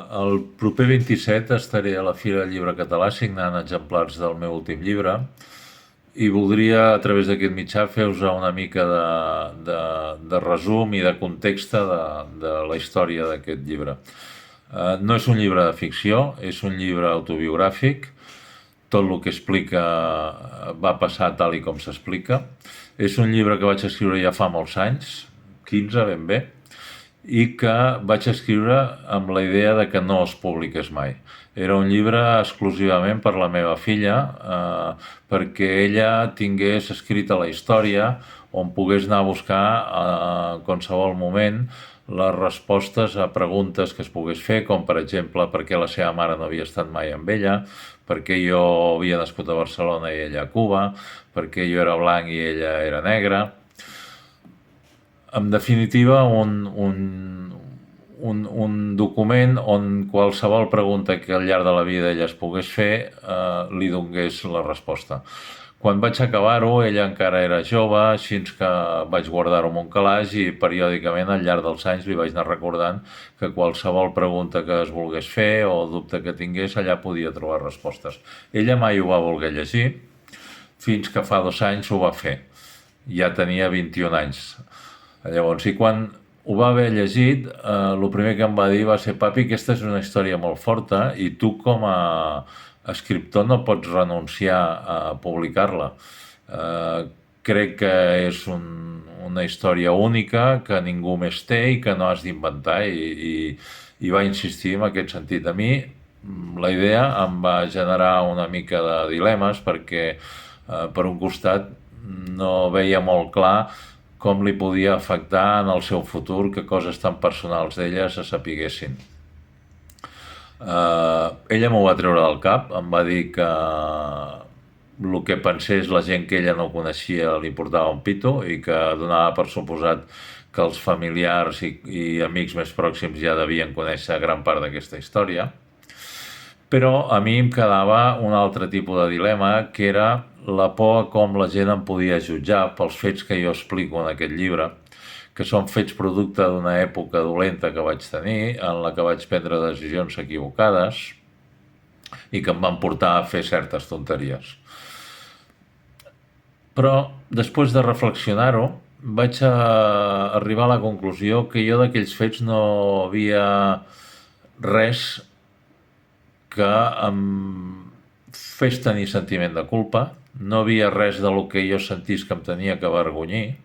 El proper 27 estaré a la Fira del Llibre Català signant exemplars del meu últim llibre i voldria, a través d'aquest mitjà, fer-vos una mica de resum i de context de la història d'aquest llibre. No és un llibre de ficció, és un llibre autobiogràfic. Tot el que explica va passar tal i com s'explica. És un llibre que vaig escriure ja fa molts anys, 15 ben bé, i que vaig escriure amb la idea de que no es publiqués mai. Era un llibre exclusivament per la meva filla, perquè ella tingués escrita la història on pogués anar a buscar a qualsevol moment les respostes a preguntes que es pogués fer, com per exemple per què la seva mare no havia estat mai amb ella, per què jo havia nascut a Barcelona i ella a Cuba, per què jo era blanc i ella era negra. En definitiva, un document on qualsevol pregunta que al llarg de la vida ella es pogués fer li donés la resposta. Quan vaig acabar-ho, ella encara era jove, així que vaig guardar-ho en un calaix i periòdicament al llarg dels anys li vaig anar recordant que qualsevol pregunta que es volgués fer o dubte que tingués, allà podia trobar respostes. Ella mai ho va voler llegir, fins que fa 2 anys ho va fer. Ja tenia 21 anys. Llavors, i quan ho va haver llegit, el primer que em va dir va ser: papi, aquesta és una història molt forta i tu com a escriptor no pots renunciar a publicar-la. Crec que és una història única que ningú més té i que no has d'inventar, i va insistir en aquest sentit. A mi la idea em va generar una mica de dilemes perquè per un costat no veia molt clar com li podia afectar en el seu futur que coses tan personals d'ella se sapiguessin. Ella m'ho va treure del cap, em va dir que el que pensés la gent que ella no coneixia li portava un pito i que donava per suposat que els familiars i amics més pròxims ja devien conèixer gran part d'aquesta història. Però a mi em quedava un altre tipus de dilema, que era la por a com la gent em podia jutjar pels fets que jo explico en aquest llibre, que són fets producte d'una època dolenta que vaig tenir, en la que vaig prendre decisions equivocades i que em van portar a fer certes tonteries. Però després de reflexionar-ho, vaig arribar a la conclusió que jo d'aquells fets no havia res que em fes tenir sentiment de culpa, no havia res de lo que jo sentís que em tenia que avergonyir,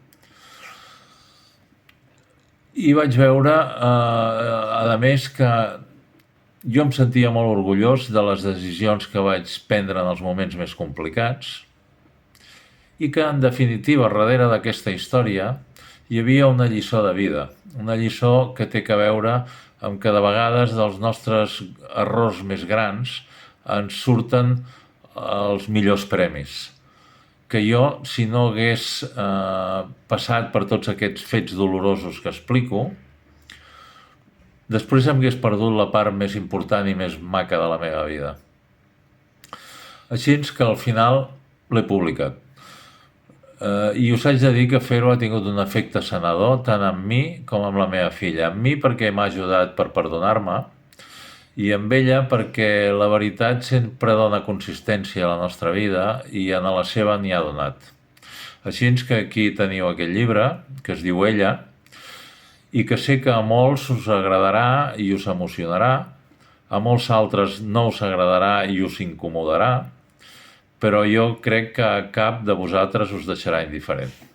i vaig veure, a més, que jo em sentia molt orgullós de les decisions que vaig prendre en els moments més complicats i que, en definitiva, darrere d'aquesta història hi havia una lliçó de vida, una lliçó que té a veure amb que de vegades dels nostres errors més grans ens surten els millors premis. Que jo, si no hagués passat per tots aquests fets dolorosos que explico, després em hagués perdut la part més important i més maca de la meva vida. Així que al final l'he publicat. I us haig de dir que fer-ho ha tingut un efecte sanador tant amb mi com amb la meva filla. Amb mi perquè m'ha ajudat per perdonar-me, i amb ella perquè la veritat sempre dona consistència a la nostra vida i en la seva n'hi ha donat. Així que aquí teniu aquest llibre, que es diu Ella, i que sé que a molts us agradarà i us emocionarà, a molts altres no us agradarà i us incomodarà, però jo crec que cap de vosaltres us deixarà indiferent.